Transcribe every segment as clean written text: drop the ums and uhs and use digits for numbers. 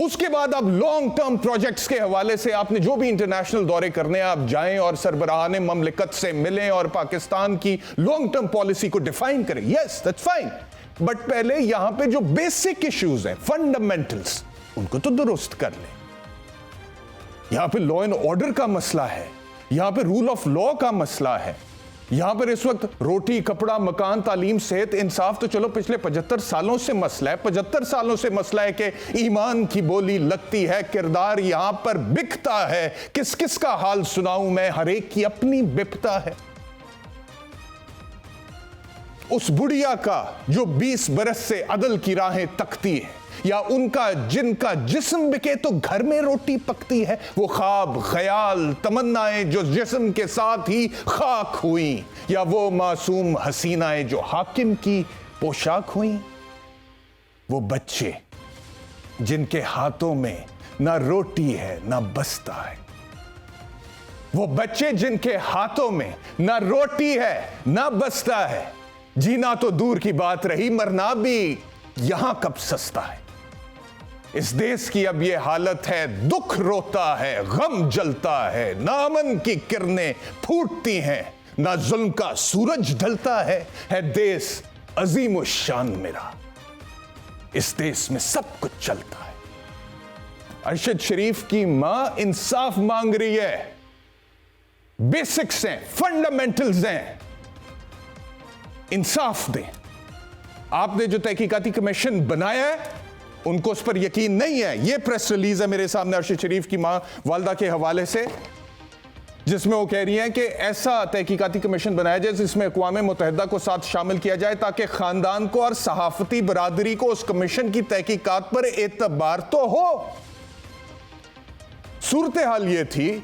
اس کے بعد اب لانگ ٹرم پروجیکٹس کے حوالے سے آپ نے جو بھی انٹرنیشنل دورے کرنے ہیں آپ جائیں اور سربراہان مملکت سے ملیں اور پاکستان کی لانگ ٹرم پالیسی کو ڈیفائن کریں. یس دیٹس فائن, بٹ پہلے یہاں پہ جو بیسک ایشوز ہیں, فنڈامنٹلز, ان کو تو درست کر لیں. یہاں پہ لا اینڈ آرڈر کا مسئلہ ہے, یہاں پہ رول آف لا کا مسئلہ ہے, یہاں پر اس وقت روٹی, کپڑا, مکان, تعلیم, صحت, انصاف تو چلو پچھلے 75 سالوں سے مسئلہ ہے. 75 سالوں سے مسئلہ ہے کہ ایمان کی بولی لگتی ہے, کردار یہاں پر بکتا ہے. کس کس کا حال سناؤں میں, ہر ایک کی اپنی بپتا ہے. اس بڑھیا کا جو 20 برس سے عدل کی راہیں تکتی ہے, یا ان کا جن کا جسم بکے تو گھر میں روٹی پکتی ہے. وہ خواب, خیال, تمنائیں جو جسم کے ساتھ ہی خاک ہوئیں, یا وہ معصوم حسینائیں جو حاکم کی پوشاک ہوئیں. وہ بچے جن کے ہاتھوں میں نہ روٹی ہے نہ بستہ ہے. وہ بچے جن کے ہاتھوں میں نہ روٹی ہے نہ بستہ ہے. جینا تو دور کی بات رہی, مرنا بھی یہاں کب سستا ہے. اس دیس کی اب یہ حالت ہے, دکھ روتا ہے, غم جلتا ہے, نہ امن کی کرنیں پھوٹتی ہیں, نہ ظلم کا سورج ڈھلتا ہے. ہے دیس عظیم الشان میرا, اس دیس میں سب کچھ چلتا ہے. ارشد شریف کی ماں انصاف مانگ رہی ہے. بیسکس ہیں, فنڈامنٹلز ہیں, انصاف دیں. آپ نے جو تحقیقاتی کمیشن بنایا ہے ان کو اس پر یقین نہیں ہے. یہ پریس ریلیز ہے میرے سامنے ارشد شریف کی ماں والدہ کے حوالے سے, جس میں وہ کہہ رہی ہیں کہ ایسا تحقیقاتی کمیشن بنایا جائے جس میں اقوام متحدہ کو ساتھ شامل کیا جائے تاکہ خاندان کو اور صحافتی برادری کو اس کمیشن کی تحقیقات پر اعتبار تو ہو. صورتحال یہ تھی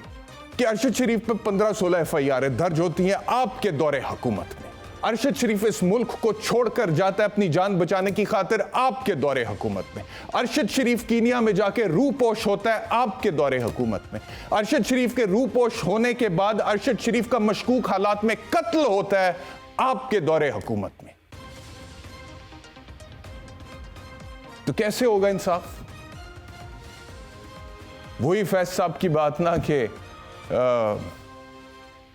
کہ ارشد شریف پہ 15-16 FIR درج ہوتی ہیں آپ کے دور حکومت میں. ارشد شریف اس ملک کو چھوڑ کر جاتا ہے اپنی جان بچانے کی خاطر آپ کے دور حکومت میں. ارشد شریف کینیا میں جا کے روح پوش ہوتا ہے آپ کے دور حکومت میں. ارشد شریف کے روح پوش ہونے کے بعد ارشد شریف کا مشکوک حالات میں قتل ہوتا ہے آپ کے دور حکومت میں. تو کیسے ہوگا انصاف؟ وہی فیض صاحب کی بات نا کہ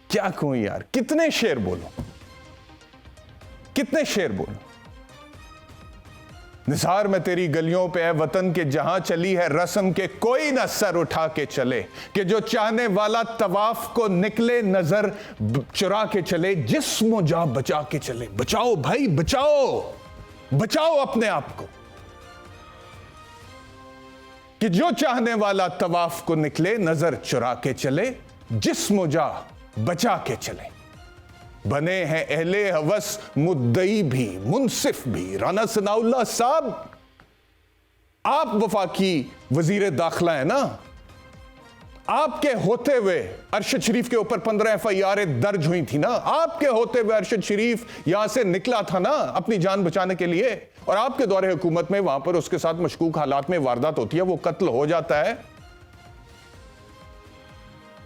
کیا کہوں یار, کتنے شعر بولوں, کتنے شعر بولوں. نثار میں تیری گلیوں پہ ہے وطن کے جہاں چلی ہے رسم کے کوئی نہ سر اٹھا کے چلے, کہ جو چاہنے والا طواف کو نکلے نظر چرا کے چلے, جسم و جاں بچا کے چلے. بچاؤ بھائی بچاؤ, بچاؤ اپنے آپ کو. کہ جو چاہنے والا طواف کو نکلے نظر چرا کے چلے, جسم و جاں بچا کے چلے. بنے ہیں اہل ہوس مدعی بھی منصف بھی. رانا ثناء اللہ صاحب, آپ وفاقی وزیر داخلہ ہیں نا, آپ کے ہوتے ہوئے ارشد شریف کے اوپر 15 FIR درج ہوئی تھی نا. آپ کے ہوتے ہوئے ارشد شریف یہاں سے نکلا تھا نا اپنی جان بچانے کے لیے, اور آپ کے دور حکومت میں وہاں پر اس کے ساتھ مشکوک حالات میں واردات ہوتی ہے, وہ قتل ہو جاتا ہے.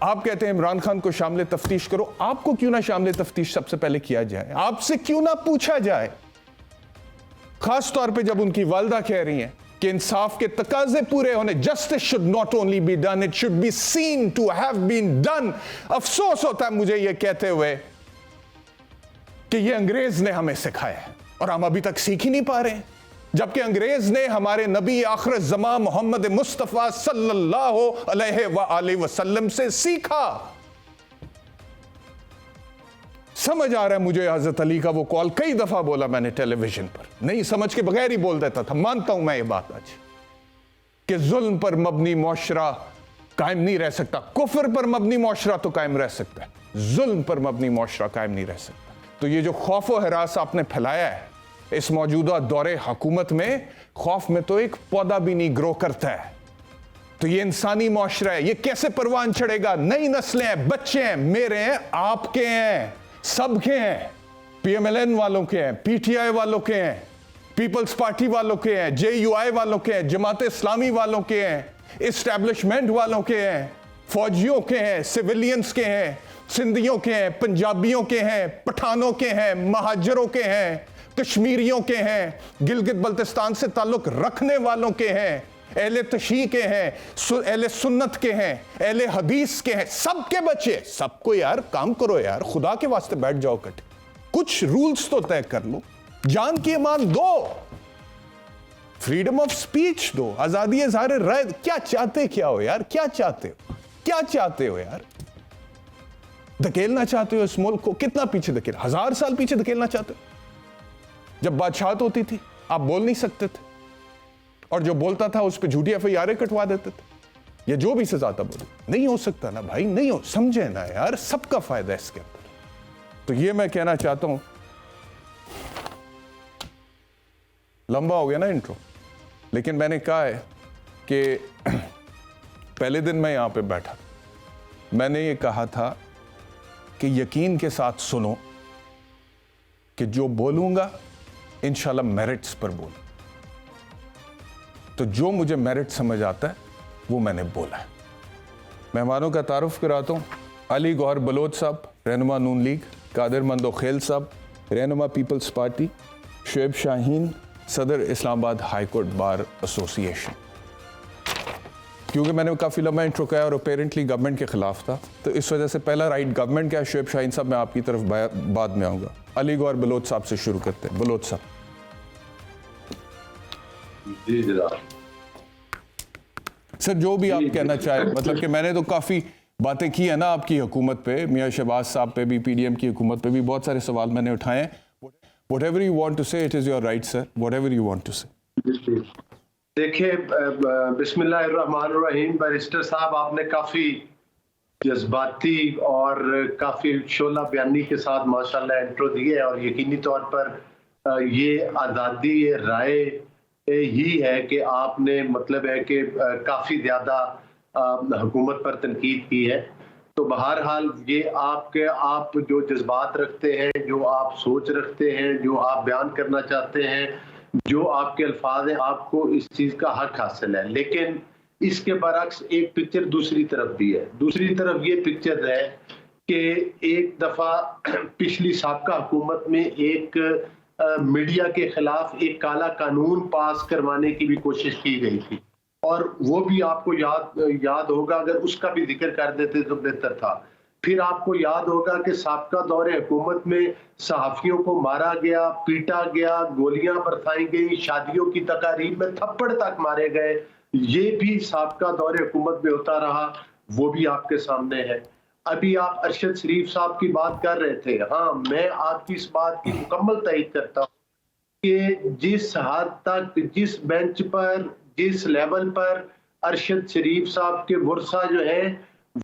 آپ کہتے ہیں عمران خان کو شامل تفتیش کرو. آپ کو کیوں نہ شامل تفتیش سب سے پہلے کیا جائے؟ آپ سے کیوں نہ پوچھا جائے؟ خاص طور پہ جب ان کی والدہ کہہ رہی ہیں کہ انصاف کے تقاضے پورے ہونے, justice should not only be done, it should be seen to have been done. افسوس ہوتا ہے مجھے یہ کہتے ہوئے کہ یہ انگریز نے ہمیں سکھایا ہے اور ہم ابھی تک سیکھ ہی نہیں پا رہے ہیں, جبکہ انگریز نے ہمارے نبی آخر زمان محمد مصطفیٰ صلی اللہ علیہ وآلہ وسلم سے سیکھا. سمجھ آ رہا ہے مجھے حضرت علی کا وہ کال, کئی دفعہ بولا میں نے ٹیلی ویژن پر, نہیں سمجھ کے بغیر ہی بول دیتا تھا. مانتا ہوں میں یہ بات آج کہ ظلم پر مبنی معاشرہ قائم نہیں رہ سکتا. کفر پر مبنی معاشرہ تو قائم رہ سکتا ہے, ظلم پر مبنی معاشرہ قائم نہیں رہ سکتا. تو یہ جو خوف و ہراس آپ نے پھیلایا ہے اس موجودہ دور حکومت میں, خوف میں تو ایک پودا بھی نہیں گرو کرتا ہے. تو یہ انسانی معاشرہ ہے, یہ کیسے پروان چڑھے گا؟ نئی نسلیں ہیں, بچے ہیں, میرے ہیں, آپ کے ہیں, سب کے ہیں, PMLN والوں کے ہیں, PTI والوں کے ہیں, پیپلز پارٹی والوں کے ہیں, JUI والوں کے ہیں, جماعت اسلامی والوں کے ہیں, اسٹیبلشمنٹ والوں کے ہیں, فوجیوں کے ہیں, سیولینز کے ہیں, سندھیوں کے ہیں, پنجابیوں کے ہیں, پٹھانوں کے ہیں, مہاجروں کے ہیں, کشمیریوں کے ہیں, گلگت بلتستان سے تعلق رکھنے والوں کے ہیں, اہل تشیع کے ہیں, اہل سنت کے ہیں, اہل حدیث کے ہیں, سب کے بچے, سب کو یار کام کرو یار, خدا کے واسطے بیٹھ جاؤ کٹ, کچھ رولز تو طے کر لو, جان کی امان دو, فریڈم آف سپیچ دو, آزادی اظہار رائے. کیا چاہتے کیا ہو یار, کیا چاہتے ہو, کیا چاہتے ہو یار؟ دھکیلنا چاہتے ہو اس ملک کو کتنا پیچھے دھکیل, 1000 سال پیچھے دھکیلنا چاہتے ہو؟ جب بادشاہت ہوتی تھی آپ بول نہیں سکتے تھے, اور جو بولتا تھا اس پہ جھوٹی FIR کٹوا دیتے تھے, یا جو بھی سزا تھا بولو. نہیں ہو سکتا نا بھائی, نہیں ہو, سمجھے نا یار, سب کا فائدہ ہے اس کے اندر. تو یہ میں کہنا چاہتا ہوں, لمبا ہو گیا نا انٹرو, لیکن میں نے کہا ہے کہ پہلے دن میں یہاں پہ بیٹھا, میں نے یہ کہا تھا کہ یقین کے ساتھ سنو کہ جو بولوں گا انشاءاللہ میرٹس پر بولوں. تو جو مجھے میرٹ سمجھ آتا ہے وہ میں نے بولا ہے. مہمانوں کا تعارف کراتا ہوں. علی گوہر بلوچ صاحب, رہنما نون لیگ. قادر مندوخیل صاحب, رہنما پیپلز پارٹی. شعیب شاہین, صدر اسلام آباد ہائی کورٹ بار ایسوسی ایشن. کیونکہ میں نے کافی لمبا انٹرو کیا اور اپیرنٹلی گورنمنٹ کے خلاف تھا, تو اس وجہ سے پہلا رائٹ گورنمنٹ کا. شعیب شاہین صاحب میں آپ کی طرف بعد میں آؤں گا. علی گوہر بلوچ صاحب سے شروع کرتے ہیں. بلوچ صاحب. جی جناب. سر جو بھی آپ کہنا چاہیں, مطلب کہ میں نے تو کافی باتیں کی ہیں نا آپ کی حکومت پہ, میاں شہباز صاحب پہ بھی, PDM کی حکومت پہ بھی بہت سارے سوال میں نے اٹھائے ہیں. Whatever you want to say, it is your right, sir. Whatever you want to say. دیکھیں, بسم اللہ الرحمن الرحیم. بیرسٹر صاحب آپ نے کافی جذباتی اور کافی شعلہ بیانی کے ساتھ ماشاءاللہ انٹرو دیے, اور یقینی طور پر یہ آزادی رائے ہی ہے کہ آپ نے مطلب ہے کہ کافی زیادہ حکومت پر تنقید کی ہے. تو بہرحال یہ آپ جو جذبات رکھتے ہیں, جو آپ سوچ رکھتے ہیں, جو آپ بیان کرنا چاہتے ہیں, جو آپ کے الفاظ ہیں, آپ کو اس چیز کا حق حاصل ہے. لیکن اس کے برعکس ایک پکچر دوسری طرف بھی ہے. دوسری طرف یہ پکچر ہے کہ ایک دفعہ پچھلی سابقہ حکومت میں ایک میڈیا کے خلاف ایک کالا قانون پاس کروانے کی بھی کوشش کی گئی تھی, اور وہ بھی آپ کو یاد ہوگا, اگر اس کا بھی ذکر کر دیتے تو بہتر تھا. پھر آپ کو یاد ہوگا کہ سابقہ دور حکومت میں صحافیوں کو مارا گیا, پیٹا گیا, گولیاں برسائی گئی, شادیوں کی تقاریب میں تھپڑ تک مارے گئے. یہ بھی سابقہ دور حکومت میں ہوتا رہا, وہ بھی آپ کے سامنے ہے. ابھی آپ ارشد شریف صاحب کی بات کر رہے تھے. ہاں, میں آپ کی اس بات کی مکمل تائید کرتا ہوں کہ جس حد تک, جس بینچ پر, جس لیول پر ارشد شریف صاحب کے ورثہ جو ہیں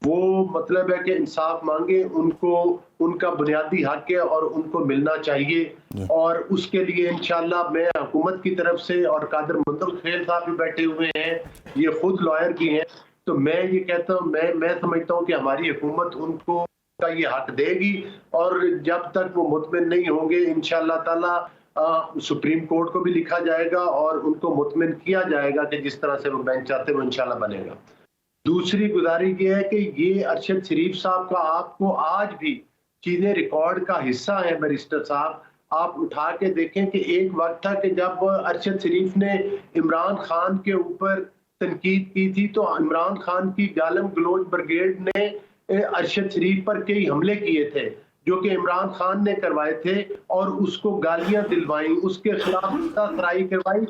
وہ مطلب ہے کہ انصاف مانگے, ان کا بنیادی حق ہے اور ان کو ملنا چاہیے. اور اس کے لیے انشاءاللہ میں حکومت کی طرف سے, اور قادر مندوخیل صاحب بھی بیٹھے ہوئے ہیں, یہ خود لائر بھی ہیں, تو میں یہ کہتا ہوں, میں سمجھتا ہوں کہ ہماری حکومت ان کو کا یہ حق دے گی, اور جب تک وہ مطمئن نہیں ہوں گے انشاءاللہ تعالی سپریم کورٹ کو بھی لکھا جائے گا اور ان کو مطمئن کیا جائے گا کہ جس طرح سے وہ بینچ چاہتے ہیں وہ انشاءاللہ بنے گا. دوسری گزارش یہ ہے کہ یہ ارشد شریف صاحب کا آپ کو آج بھی چیزیں ریکارڈ کا حصہ ہیں. بیرسٹر صاحب آپ اٹھا کے دیکھیں کہ ایک وقت تھا کہ جب ارشد شریف نے عمران خان کے اوپر تنقید کی تھی تو عمران خان کی گالم گلوچ بریگیڈ نے ارشد شریف پر کئی حملے کیے تھے جو کہ عمران خان نے کروائے تھے, اور اس کو گالیاں دلوائیں, اس کے خلاف سرائی کروائی.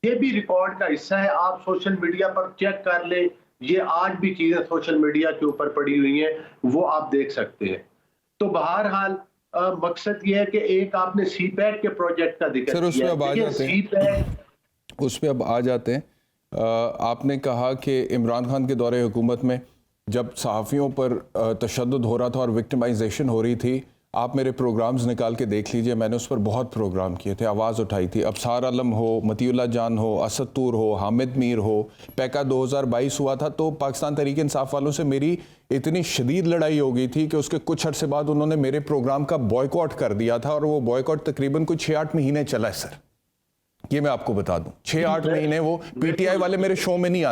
یہ بھی ریکارڈ کا حصہ ہے. آپ سوشل میڈیا پر چیک کر لیں, یہ آج بھی چیزیں سوشل میڈیا کے اوپر پڑی ہوئی ہیں, وہ آپ دیکھ سکتے ہیں. تو بہرحال مقصد یہ ہے کہ ایک آپ نے سی پیک کے پروجیکٹ کا ذکر کیا, اس پہ اب آ جاتے ہیں. آپ نے کہا کہ عمران خان کے دور حکومت میں جب صحافیوں پر تشدد ہو رہا تھا اور وکٹمائزیشن ہو رہی تھی, آپ میرے پروگرامز نکال کے دیکھ لیجئے, میں نے اس پر بہت پروگرام کیے تھے, آواز اٹھائی تھی. ابصار عالم ہو, مطیع اللہ جان ہو, اسد طور ہو, حامد میر ہو, پیکا 2022 ہوا تھا تو پاکستان تحریک انصاف والوں سے میری اتنی شدید لڑائی ہو گئی تھی کہ اس کے کچھ عرصے بعد انہوں نے میرے پروگرام کا بوائیکاٹ کر دیا تھا, اور وہ بوائیکاٹ تقریباً کچھ 6-8 مہینے چلا ہے سر. یہ میں آپ کو بتا دوں 6-8 مہینے وہ پی ٹی آئی والے میرے شو میں نہیں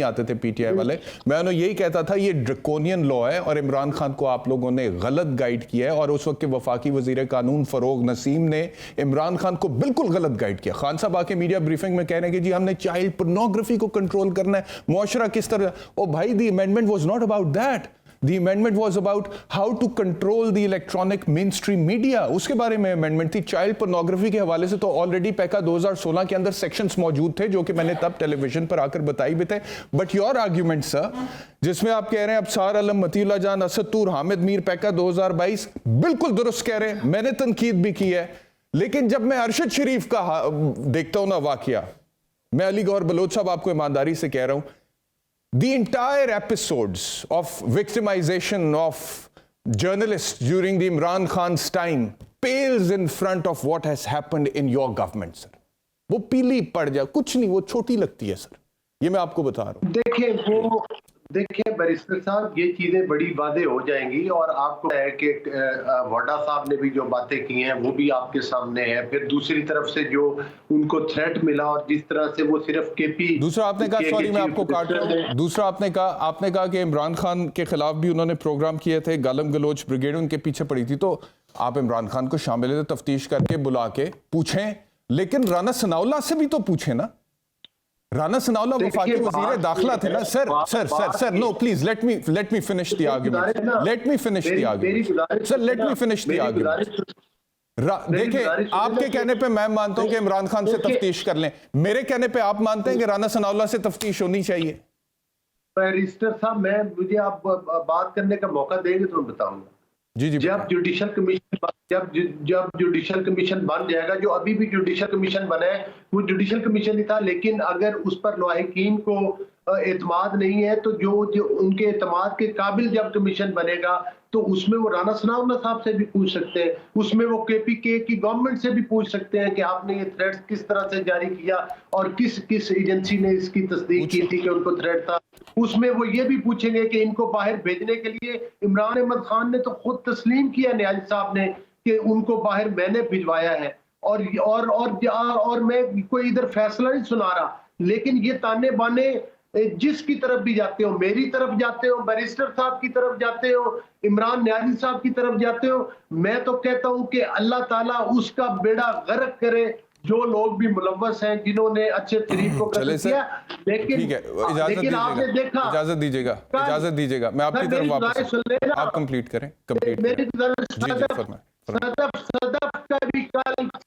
آتے تھے پی ٹی آئی والے. میں انہوں یہی کہتا تھا یہ ڈرکونین لا ہے اور عمران خان کو آپ لوگوں نے غلط گائیڈ کیا ہے, اور اس وقت کے وفاقی وزیر قانون فروغ نسیم نے عمران خان کو بالکل غلط گائیڈ کیا. خان صاحب آ کے میڈیا بریفنگ میں کہہ رہے ہیں کہ جی ہم نے چائلڈ پورنوگرافی کو کنٹرول کرنا ہے, معاشرہ کس طرح. او بھائی, the amendment was not about that. The amendment was about how to control the electronic mainstream media. اس کے بارے میں amendment تھی. چائلڈ pornography کے حوالے سے تو already پیکا 2016 کے اندر sections موجود تھے جو کہ میں نے تب ٹیلی ویژن پر آ کر بتائی بھی تھے. But your argument sir, جس میں آپ کہہ رہے ہیں ابصار علم, متی اللہ جان, اسد طور, حامد میر, پیکا 2022, بالکل درست کہہ رہے ہیں, میں نے تنقید بھی کی ہے. لیکن جب میں ارشد شریف کا دیکھتا ہوں نا واقعہ, میں علی گوہر بلوچ صاحب آپ کو ایمانداری سے کہہ رہا ہوں, the entire episodes of victimization of journalists during the Imran Khan's time pales in front of what has happened in your government, sir. وہ پیلی پڑ جائے, کچھ نہیں, وہ چھوٹی لگتی ہے سر. یہ میں آپ کو بتا رہا ہوں. دیکھیں بیرسٹر صاحب, یہ چیزیں بڑی واضح ہو جائیں گی, اور آپ کو ہے کہ وڈا صاحب نے بھی جو باتیں کی ہیں وہ بھی آپ کے سامنے ہے. پھر دوسری طرف سے جو ان کو تھریٹ ملا, اور جس طرح سے وہ صرف کے پی, دوسرا آپ نے کہا, سوری میں آپ کو کاٹ رہا ہوں, دوسرا آپ نے کہا کہ عمران خان کے خلاف بھی انہوں نے پروگرام کیے تھے, گالم گلوچ بریگیڈ ان کے پیچھے پڑی تھی. تو آپ عمران خان کو شامل تفتیش کر کے بلا کے پوچھیں, لیکن رانا ثناء اللہ سے بھی تو پوچھیں نا. رانا ثناء اللہ وفاقی وزیر داخلہ تھے نا. Sir no please let me finish the argument. دیکھیں, آپ کے کہنے پہ میں مانتا ہوں کہ عمران خان سے تفتیش کر لیں, میرے کہنے پہ آپ مانتے ہیں کہ رانا ثناء اللہ سے تفتیش ہونی چاہیے. بیرسٹر صاحب, مجھے آپ بات کرنے کا موقع دیں گے تو میں بتاؤں گا. جی جب جوڈیشل کمیشن بن جائے گا, جو ابھی بھی جوڈیشل کمیشن بنا ہے وہ جوڈیشل کمیشن ہی تھا, لیکن اگر اس پر لاحقین کو اعتماد نہیں ہے تو جو ان کے اعتماد کے قابل جب کمیشن بنے گا تو اس میں وہ رانا ثناء اللہ صاحب سے بھی پوچھ سکتے ہیں, اس میں وہ کے پی کے کی گورنمنٹ سے بھی پوچھ سکتے ہیں کہ آپ نے یہ تھریٹس کس طرح سے جاری کیا اور کس ایجنسی نے اس کی تصدیق کی تھی کہ ان کو تھریٹ تھا. اس میں وہ یہ بھی پوچھیں گے کہ ان کو باہر بھیجنے کے لیے عمران احمد خان نے تو خود تسلیم کیا نیاز صاحب نے کہ ان کو باہر میں نے بھجوایا ہے, اور میں کوئی ادھر فیصلہ نہیں سنا رہا, لیکن یہ تانے بانے جس کی طرف بھی جاتے ہو, میری طرف جاتے ہو, بیرسٹر صاحب کی طرف جاتے ہو, عمران نیازی صاحب کی طرف جاتے ہو, میں تو کہتا ہوں کہ اللہ تعالیٰ اس کا بیڑا غرق کرے جو لوگ بھی ملوث ہیں جنہوں نے اچھے طریق کو قتل کیا. لیکن آپ نے دیکھا, اجازت دیجیے گا میں آپ کی طرف واپس, آپ کمپلیٹ کریں.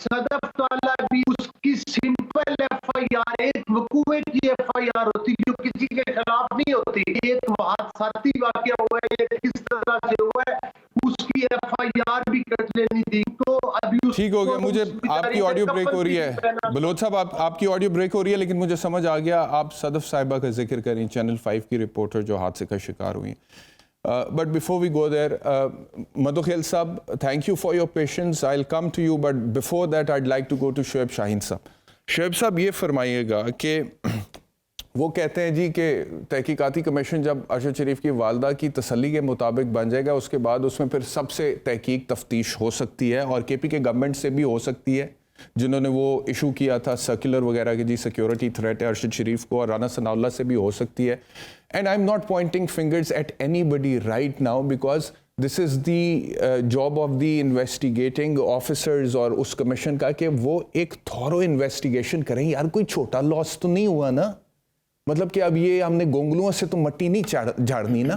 صدف والا بھی اس کی سمپل ایف آئی آر, ایک وقوعے کی ایف آئی آر ہوتی جو کسی کے خلاف نہیں ہوتی, ایک حادثاتی واقعہ ہوا ہے, یہ کس طرح سے ہوا ہے, اس کی ایف آئی آر بھی کٹ لینی تھی. تو ابھی ٹھیک ہو گیا, مجھے آپ کی آڈیو بریک ہو رہی ہے بلوچ صاحب, آپ کی آڈیو بریک ہو رہی ہے, لیکن مجھے سمجھ آ گیا آپ صدف صاحبہ کا ذکر کریں, چینل 5 کی رپورٹر جو حادثے کا شکار ہوئی. But before we go there, Madhukhel Sahab, thank you for your patience. I'll come to you, but before that, I'd like to go to Shoaib Shaheen Sahab. Shoaib Sahab, یہ فرمائیے گا کہ وہ کہتے ہیں جی کہ تحقیقاتی کمیشن جب ارشد شریف کی والدہ کی تسلی کے مطابق بن جائے گا, اس کے بعد اس میں پھر سب سے تحقیق تفتیش ہو سکتی ہے, اور کے پی کے گورنمنٹ سے بھی ہو سکتی ہے جنہوں نے وہ ایشو کیا تھا سرکولر وغیرہ کہ جی سیکیورٹی تھریٹ ہے ارشد شریف کو, اور رانا ثناء اللہ سے بھی ہو سکتی ہے. And I am not pointing fingers at anybody right now, because this is the job of the investigating officers اور اس کمیشن کا کہ وہ ایک تھورو انویسٹیگیشن کریں. یار کوئی چھوٹا لاس تو نہیں ہوا نا, مطلب کہ اب یہ ہم نے گونگلوں سے تو مٹی نہیں جھاڑنی نا.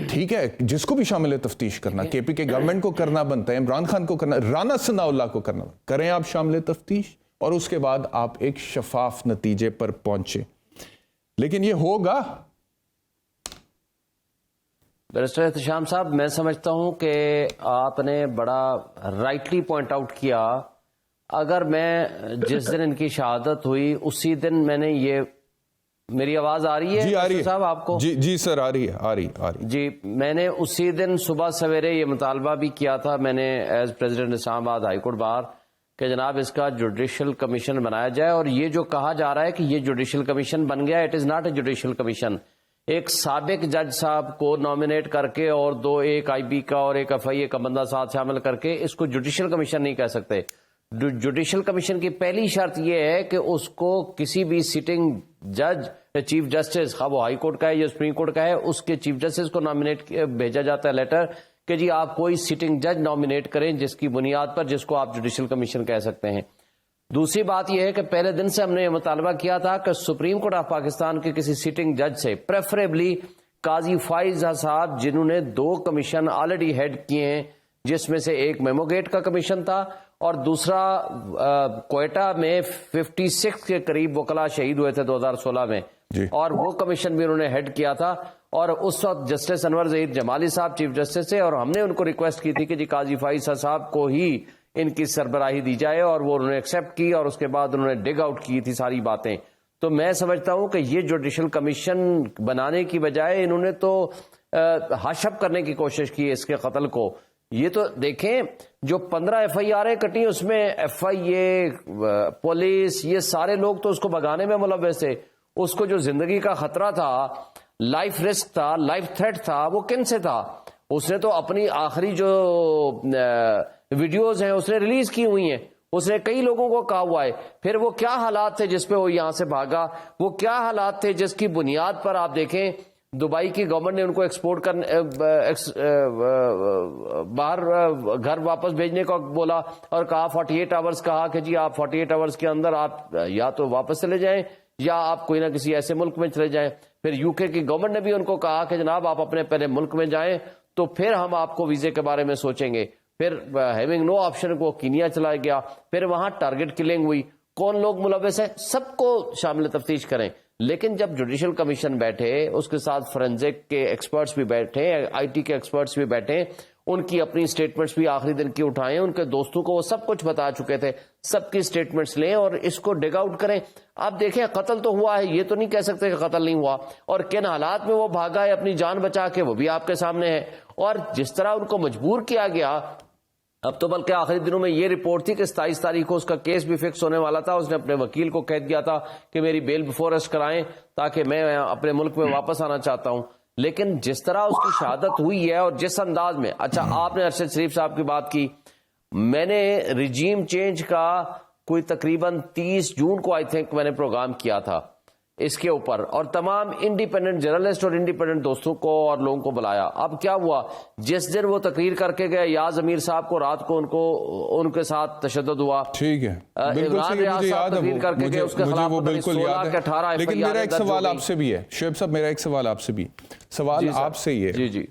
ٹھیک ہے, جس کو بھی شامل تفتیش کرنا, کے پی کے گورنمنٹ کو کرنا بنتا ہے, عمران خان کو کرنا, رانا ثناء اللہ کو کرنا, کریں آپ شامل تفتیش, اور اس کے بعد آپ ایک شفاف نتیجے پر پہنچے. لیکن یہ ہوگا. بیرسٹر احتشام صاحب, میں سمجھتا ہوں کہ آپ نے بڑا رائٹلی پوائنٹ آؤٹ کیا. اگر میں جس دن ان کی شہادت ہوئی اسی دن میں نے یہ, میری آواز آ رہی ہے جی آ رہی ہے صاحب آپ کو؟ جی سر آ رہی ہے جی, میں نے اسی دن صبح سویرے یہ مطالبہ بھی کیا تھا, میں نے ایز پریزیڈنٹ اسلام آباد ہائی کورٹ بار, کہ جناب اس کا جوڈیشل کمیشن بنایا جائے. اور یہ جو کہا جا رہا ہے کہ یہ جوڈیشل کمیشن بن گیا, it is not a judicial commission. ایک سابق جج صاحب کو نامنیٹ کر کے اور ایک آئی بی کا اور ایک ایف آئی اے کا بندہ ساتھ شامل کر کے اس کو جوڈیشل کمیشن نہیں کہہ سکتے. جوڈیشل کمیشن کی پہلی شرط یہ ہے کہ اس کو کسی بھی سٹنگ جج چیف جسٹس، خواہ وہ ہائی کورٹ کا ہے یا سپریم کورٹ کا ہے، اس کے چیف جسٹس کو نامینیٹ بھیجا جاتا ہے لیٹر کہ جی آپ کوئی سٹنگ جج نامینیٹ کریں جس کی بنیاد پر جس کو آپ جوڈیشل کمیشن کہہ سکتے ہیں۔ دوسری بات یہ ہے کہ پہلے دن سے ہم نے یہ مطالبہ کیا تھا کہ سپریم کورٹ آف پاکستان کے کسی سٹنگ جج سے، پریفریبلی قاضی فائز صاحب جنہوں نے 2 کمیشن آلریڈی ہیڈ کیے ہیں، جس میں سے ایک میمو گیٹ کا کمیشن تھا اور دوسرا کوئٹہ میں 56 کے قریب وکلا شہید ہوئے تھے 2016 میں، اور وہ کمیشن بھی انہوں نے ہیڈ کیا تھا، اور اس وقت جسٹس انور ظہیر جمالی صاحب چیف جسٹس تھے، اور ہم نے ان کو ریکویسٹ کی تھی کہ جی قاضی فائز صاحب کو ہی ان کی سربراہی دی جائے، اور وہ انہوں نے ایکسیپٹ کی، اور اس کے بعد انہوں نے ڈگ آؤٹ کی تھی ساری باتیں۔ تو میں سمجھتا ہوں کہ یہ جوڈیشل کمیشن بنانے کی بجائے انہوں نے تو ہش اپ کرنے کی کوشش کی اس کے قتل کو۔ یہ تو دیکھیں جو 15 ایف آئی آریں کٹی، اس میں ایف آئی اے، پولیس، یہ سارے لوگ تو اس کو بھگانے میں ملوث تھے۔ اس کو جو زندگی کا خطرہ تھا، لائف رسک تھا، لائف تھریٹ تھا، وہ کن سے تھا؟ اس نے تو اپنی آخری جو ویڈیوز ہیں اس نے ریلیز کی ہوئی ہیں، اس نے کئی لوگوں کو کہا ہوا ہے۔ پھر وہ کیا حالات تھے جس پہ وہ یہاں سے بھاگا، وہ کیا حالات تھے جس کی بنیاد پر آپ دیکھیں دبئی کی گورنمنٹ نے ان کو ایکسپورٹ کرنے، باہر گھر واپس بھیجنے کو بولا، اور کہا 48 آورز، کہا کہ جی آپ 48 آورز کے اندر آپ یا تو واپس چلے جائیں یا آپ کوئی نہ کسی ایسے ملک میں چلے جائیں۔ پھر یو کے کی گورنمنٹ نے بھی ان کو کہا کہ جناب آپ اپنے پہلے ملک میں جائیں تو پھر ہم آپ کو ویزے کے بارے میں سوچیں گے۔ پھر ہیونگ نو آپشن کو کینیا چلایا گیا، پھر وہاں ٹارگٹ کلنگ ہوئی۔ کون لوگ ملوث ہیں سب کو شامل تفتیش کریں، لیکن جب جوڈیشل کمیشن بیٹھے، اس کے ساتھ فورینزک کے ایکسپرٹس بھی بیٹھے، آئی ٹی کے ایکسپرٹس بھی بیٹھے، ان کی اپنی سٹیٹمنٹس بھی آخری دن کی اٹھائیں، ان کے دوستوں کو وہ سب کچھ بتا چکے تھے، سب کی سٹیٹمنٹس لیں اور اس کو ڈگ آؤٹ کریں۔ آپ دیکھیں قتل تو ہوا ہے، یہ تو نہیں کہہ سکتے کہ قتل نہیں ہوا، اور کن حالات میں وہ بھاگا ہے اپنی جان بچا کے، وہ بھی آپ کے سامنے ہے۔ اور جس طرح ان کو مجبور کیا گیا، اب تو بلکہ آخری دنوں میں یہ رپورٹ تھی کہ 27 تاریخ کو اس کا کیس بھی فکس ہونے والا تھا، اس نے اپنے وکیل کو کہہ دیا تھا کہ میری بیل بفور ارسٹ کرائیں تاکہ میں اپنے ملک میں واپس آنا چاہتا ہوں۔ لیکن جس طرح اس کی شہادت ہوئی ہے اور جس انداز میں، اچھا آپ نے ارشد شریف صاحب کی بات کی، میں نے رجیم چینج کا کوئی تقریباً 30 جون کو آئی تھنک میں نے پروگرام کیا تھا اس کے اوپر، اور تمام انڈیپینڈنٹ جرنلسٹ اور انڈیپینڈنٹ دوستوں کو اور لوگوں کو بلایا۔ اب کیا ہوا، جس دن وہ تقریر کر کے گئے یاز امیر صاحب کو رات کو ان کے ساتھ تشدد ہوا، ٹھیک ہے، بالکل صحیح، مجھے یاد ہے، مجھے وہ بالکل یاد ہے۔ لیکن میرا ایک سوال آپ سے بھی ہے شعیب صاحب، میرا ایک سوال آپ سے بھی، سوال آپ سے یہ، جی جی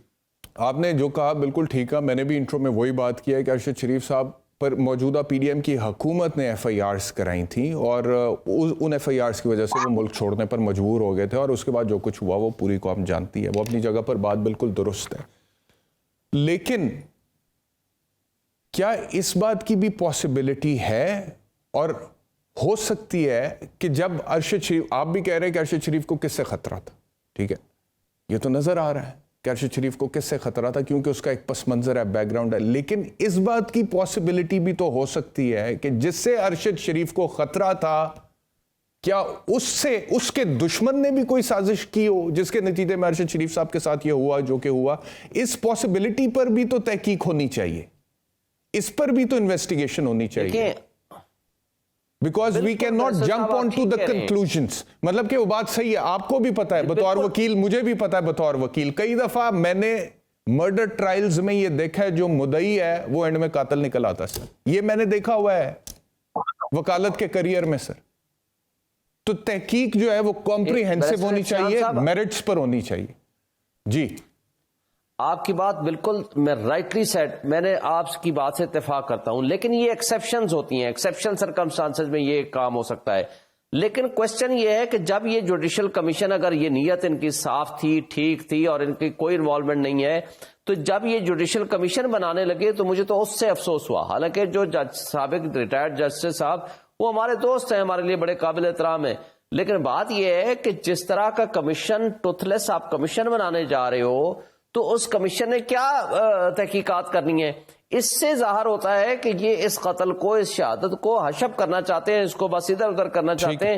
آپ نے جو کہا بالکل ٹھیک ہے، میں نے بھی انٹرو میں وہی بات کیا ہے کہ ارشد شریف صاحب پر موجودہ پی ڈی ایم کی حکومت نے ایف آئی آرز کرائی تھیں، اور ان ایف آئی آرز کی وجہ سے وہ ملک چھوڑنے پر مجبور ہو گئے تھے، اور اس کے بعد جو کچھ ہوا وہ پوری قوم جانتی ہے، وہ اپنی جگہ پر بات بالکل درست ہے۔ لیکن کیا اس بات کی بھی پاسبلٹی ہے اور ہو سکتی ہے کہ جب ارشد شریف، آپ بھی کہہ رہے ہیں کہ ارشد شریف کو کس سے خطرہ تھا، ٹھیک ہے، یہ تو نظر آ رہا ہے کہ ارشد شریف کو کس سے خطرہ تھا، کیونکہ اس کا ایک پس منظر ہے، بیک گراؤنڈ ہے، لیکن اس بات کی پاسبلٹی بھی تو ہو سکتی ہے کہ جس سے ارشد شریف کو خطرہ تھا، کیا اس کے دشمن نے بھی کوئی سازش کی ہو جس کے نتیجے میں ارشد شریف صاحب کے ساتھ یہ ہوا جو کہ ہوا؟ اس پاسبلٹی پر بھی تو تحقیق ہونی چاہیے، اس پر بھی تو انویسٹیگیشن ہونی چاہیے، because we cannot jump on to the conclusions. مطلب کہ وہ بات صحیح ہے، آپ کو بھی پتا ہے بطور وکیل، مجھے بھی پتا ہے بطور وکیل، کئی دفعہ میں نے مرڈر ٹرائلز میں یہ دیکھا ہے جو مدعی ہے وہ اینڈ میں قاتل نکل آتا ہے سر، یہ میں نے دیکھا ہوا ہے وکالت کے کریئر میں سر۔ تو تحقیق جو ہے وہ کمپریہنسو ہونی چاہیے، میرٹس پر ہونی چاہیے۔ جی آپ کی بات بالکل، میں رائٹلی سیٹ، میں نے آپ کی بات سے اتفاق کرتا ہوں، لیکن یہ ایکسیپشنز ہوتی ہیں، ایکسیپشن سرکمسٹانسز میں یہ کام ہو سکتا ہے۔ لیکن کوشچن یہ ہے کہ جب یہ جوڈیشل کمیشن، اگر یہ نیت ان کی صاف تھی، ٹھیک تھی اور ان کی کوئی انوالومنٹ نہیں ہے، تو جب یہ جوڈیشل کمیشن بنانے لگے تو مجھے تو اس سے افسوس ہوا، حالانکہ جو سابق ریٹائرڈ جسٹس صاحب وہ ہمارے دوست ہیں، ہمارے لیے بڑے قابل احترام ہیں، لیکن بات یہ ہے کہ جس طرح کا کمیشن، ٹوتھ لیس آپ کمیشن بنانے جا رہے ہو، تو اس کمیشن نے کیا تحقیقات کرنی ہے؟ اس سے ظاہر ہوتا ہے کہ یہ اس قتل کو، اس شہادت کو حشب کرنا چاہتے ہیں، اس کو بس ادھر ادھر کرنا چاہتے ہیں،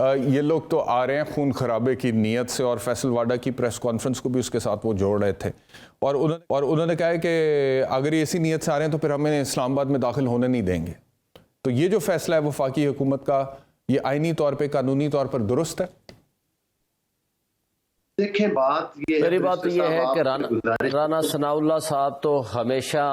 یہ لوگ تو آ رہے ہیں خون خرابے کی نیت سے، اور فیصل واڈا کی پریس کانفرنس کو بھی اس کے ساتھ وہ جوڑ رہے تھے، اور انہوں نے کہا ہے کہ اگر یہ اسی نیت سے آ رہے ہیں تو پھر ہمیں اسلام آباد میں داخل ہونے نہیں دیں گے. تو یہ جو فیصلہ ہے وفاقی حکومت کا، یہ آئینی طور پہ، قانونی طور پر درست ہے؟ دیکھیں بات یہ میری بات تو یہ ہے کہ رانا ثناء اللہ صاحب تو ہمیشہ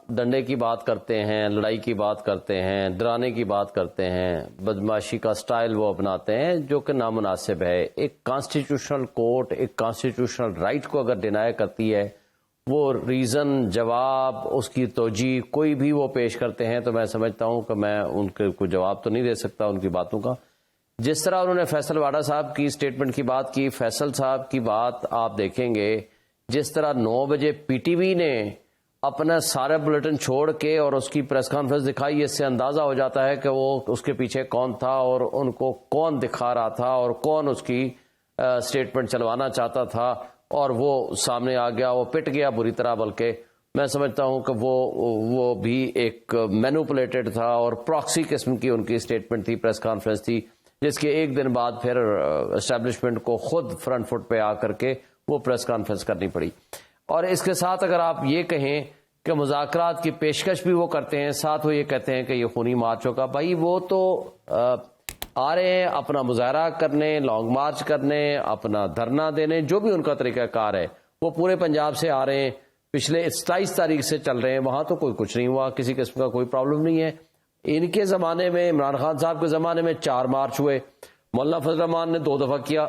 ڈنڈے کی بات کرتے ہیں، لڑائی کی بات کرتے ہیں، ڈرانے کی بات کرتے ہیں، بدماشی کا سٹائل وہ اپناتے ہیں جو کہ نامناسب ہے. ایک کانسٹیٹیوشنل کورٹ ایک کانسٹیٹیوشنل رائٹ کو اگر ڈینائی کرتی ہے، وہ ریزن، جواب، اس کی توجیہ کوئی بھی وہ پیش کرتے ہیں، تو میں سمجھتا ہوں کہ میں ان کے کوئی جواب تو نہیں دے سکتا ان کی باتوں کا. جس طرح انہوں نے فیصل واڈا صاحب کی سٹیٹمنٹ کی بات کی، فیصل صاحب کی بات آپ دیکھیں گے، جس طرح 9 بجے پی ٹی وی نے اپنا سارا بلیٹن چھوڑ کے اور اس کی پریس کانفرنس دکھائی، اس سے اندازہ ہو جاتا ہے کہ وہ اس کے پیچھے کون تھا اور ان کو کون دکھا رہا تھا اور کون اس کی سٹیٹمنٹ چلوانا چاہتا تھا، اور وہ سامنے آ گیا، وہ پٹ گیا بری طرح. بلکہ میں سمجھتا ہوں کہ وہ بھی ایک مینوپولیٹڈ تھا اور پراکسی قسم کی ان کی سٹیٹمنٹ تھی، پریس کانفرنس تھی، جس کے ایک دن بعد پھر اسٹیبلشمنٹ کو خود فرنٹ فٹ پہ آ کر کے وہ پریس کانفرنس کرنی پڑی. اور اس کے ساتھ اگر آپ یہ کہیں کہ مذاکرات کی پیشکش بھی وہ کرتے ہیں، ساتھ وہ یہ کہتے ہیں کہ یہ خونی مارچ ہوگا، بھائی وہ تو آ رہے ہیں اپنا مظاہرہ کرنے، لانگ مارچ کرنے، اپنا دھرنا دینے، جو بھی ان کا طریقہ کار ہے. وہ پورے پنجاب سے آ رہے ہیں، پچھلے 27 تاریخ سے چل رہے ہیں، وہاں تو کوئی کچھ نہیں ہوا، کسی قسم کا کوئی پرابلم نہیں ہے. ان کے زمانے میں، عمران خان صاحب کے زمانے میں 4 مارچ ہوئے، مولانا فضل الرحمان نے 2 دفعہ کیا،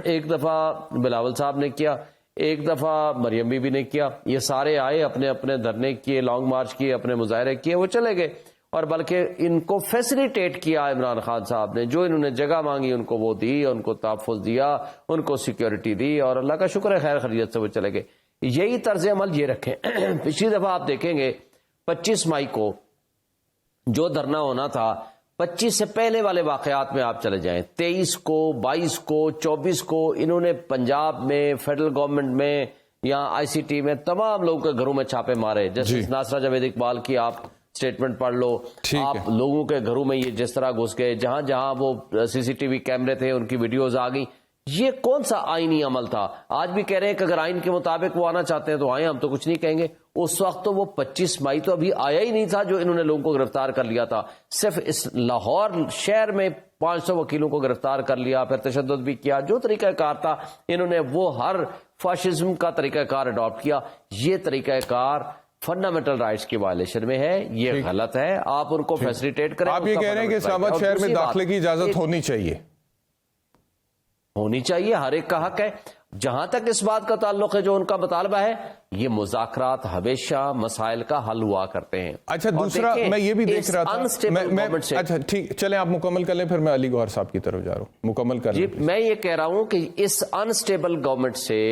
ایک دفعہ بلاول صاحب نے کیا، ایک دفعہ مریم بی بی نے کیا. یہ سارے آئے، اپنے اپنے دھرنے کیے، لانگ مارچ کیے، اپنے مظاہرے کیے، وہ چلے گئے. اور بلکہ ان کو فیسیلیٹیٹ کیا عمران خان صاحب نے، جو انہوں نے جگہ مانگی ان کو وہ دی، ان کو تحفظ دیا، ان کو سیکیورٹی دی، اور اللہ کا شکر ہے خیر خیریت سے وہ چلے گئے. یہی طرز عمل یہ رکھیں. پچھلی دفعہ آپ دیکھیں گے 25 مئی کو جو دھرنا ہونا تھا، 25 سے پہلے والے واقعات میں آپ چلے جائیں، 23 کو، 22 کو، 24 کو انہوں نے پنجاب میں، فیڈرل گورنمنٹ میں یا آئی سی ٹی میں تمام لوگوں کے گھروں میں چھاپے مارے. جیسے ناصرہ جاوید اقبال کی آپ سٹیٹمنٹ پڑھ لو، آپ لوگوں کے گھروں میں یہ جس طرح گھس گئے، جہاں جہاں وہ سی سی ٹی وی کیمرے تھے ان کی ویڈیوز آ گئی. یہ کون سا آئینی عمل تھا؟ آج بھی کہہ رہے ہیں کہ اگر آئین کے مطابق وہ آنا چاہتے ہیں تو آئیں، ہم تو کچھ نہیں کہیں گے. اس وقت تو وہ 25 مئی تو ابھی آیا ہی نہیں تھا جو انہوں نے لوگوں کو گرفتار کر لیا تھا. صرف اس لاہور شہر میں 500 وکیلوں کو گرفتار کر لیا، پھر تشدد بھی کیا. جو طریقہ کار تھا انہوں نے وہ ہر فاشزم کا طریقہ کار اڈاپٹ کیا. یہ طریقہ کار فنڈامنٹل رائٹس کی وائلیشن میں ہے، یہ غلط ہے. آپ ان کو فیسیلیٹیٹ کریں. آپ یہ کہہ رہے ہیں کہ اسلام آباد شہر میں داخلے کی اجازت ہونی چاہیے، ہر ایک کا حق ہے. جہاں تک اس بات کا تعلق ہے جو ان کا مطالبہ ہے، یہ مذاکرات ہمیشہ مسائل کا حل ہوا کرتے ہیں. اچھا دوسرا میں یہ بھی دیکھ رہا تھا، اچھا ٹھیک چلیں آپ مکمل کر لیں، پھر میں علی گوہر صاحب کی طرف جا رہا ہوں، مکمل کر لیں. میں یہ کہہ رہا ہوں کہ اس انسٹیبل گورنمنٹ سے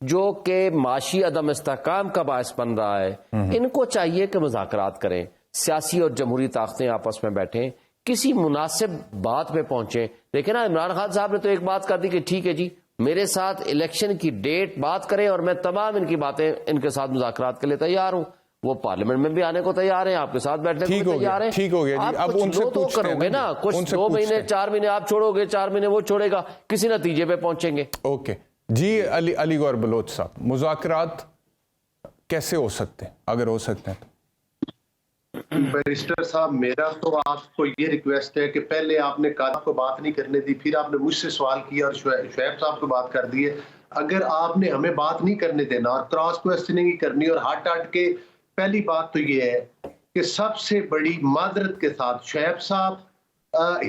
جو کہ معاشی عدم استحکام کا باعث بن رہا ہے، ان کو چاہیے کہ مذاکرات کریں، سیاسی اور جمہوری طاقتیں آپس میں بیٹھیں، کسی مناسب بات پہ پہنچیں. دیکھیں نا عمران خان صاحب نے تو ایک بات کر دی کہ ٹھیک ہے جی میرے ساتھ الیکشن کی ڈیٹ بات کریں اور میں تمام ان کی باتیں ان کے ساتھ مذاکرات کے لیے تیار ہوں. وہ پارلیمنٹ میں بھی آنے کو تیار ہیں، آپ کے ساتھ بیٹھنے کو تیار ہیں. ٹھیک ہو گیا جی، اب ان سے تو کرو گے نا، کچھ 2 مہینے 4 مہینے آپ چھوڑو گے، 4 مہینے وہ چھوڑے گا، کسی نتیجے پہ پہنچیں گے. اوکے جی. علی گوہر بلوچ صاحب، مذاکرات کیسے ہو سکتے ہیں اگر ہو سکتے ہیں تو؟ بیرسٹر صاحب میرا تو آپ کو یہ ریکویسٹ ہے کہ پہلے آپ نے قادر کو بات نہیں کرنے دی، پھر آپ نے مجھ سے سوال کیا اور شعیب صاحب کو بات کر دی ہے. اگر آپ نے ہمیں بات نہیں کرنے دینا اور کراس کوسچننگ ہی کرنی اور ہٹ کے، پہلی بات تو یہ ہے کہ سب سے بڑی معذرت کے ساتھ شعیب صاحب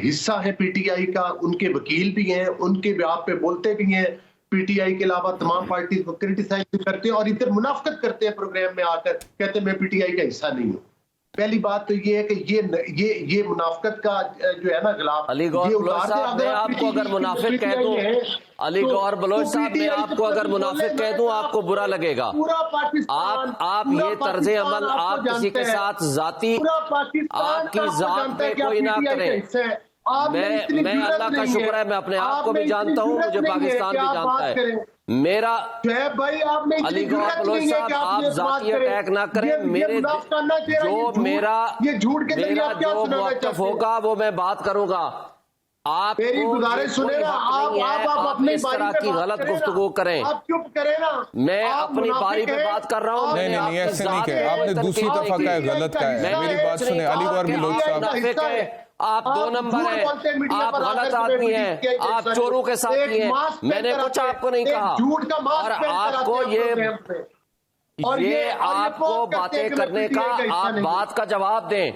حصہ ہے پی ٹی آئی کا، ان کے وکیل بھی ہیں، ان کے آپ پہ بولتے بھی ہیں، پی ٹی آئی کے علاوہ تمام پارٹیز کو کرٹیسائز بھی کرتے ہیں اور ادھر منافقت کرتے ہیں پروگرام میں آ کر، کہتے ہیں میں پی ٹی آئی کا حصہ نہیں ہوں. پہلی بات تو یہ ہے کہ یہ منافقت کا جو ہے نا غلاف، علی گوہر بلوچ صاحب میں آپ کو اگر منافق کہہ دوں، علی گوہر بلوچ صاحب میں آپ کو اگر منافق کہہ دوں آپ کو برا لگے گا. آپ یہ طرز عمل آپ کسی کے ساتھ ذاتی، آپ کی ذات پہ کوئی نہ کریں. میں اللہ کا شکر ہے میں اپنے آپ کو بھی جانتا ہوں، مجھے پاکستان بھی جانتا ہے. میرا علی گوہر بلوچ صاحب آپ ذاتی اٹیک نہ کریں. جو میرا جو موقف ہوگا وہ میں بات کروں گا. آپ میری گزارش سنیں نا, آپ اپنی اس طرح باری کی پہ غلط بات کریں گفتگو نا. کریں. آپ چپ کریں نا. میں آپ اپنی منافق باری پہ ہیں. بات کر رہا ہوں. نہیں نہیں ایسے نہیں کہے آپ نے, دوسری دفعہ کہا ہے غلط کہا ہے. میری بات سنیں علی گور بلوچ صاحب, آپ 2 نمبر ہیں, آپ غلط آدمی ہیں, آپ چوروں کے ساتھی ہیں. میں نے کچھ آپ کو نہیں کہا, اور آپ کو یہ آپ کو باتیں کرنے کا, آپ بات کا جواب دیں.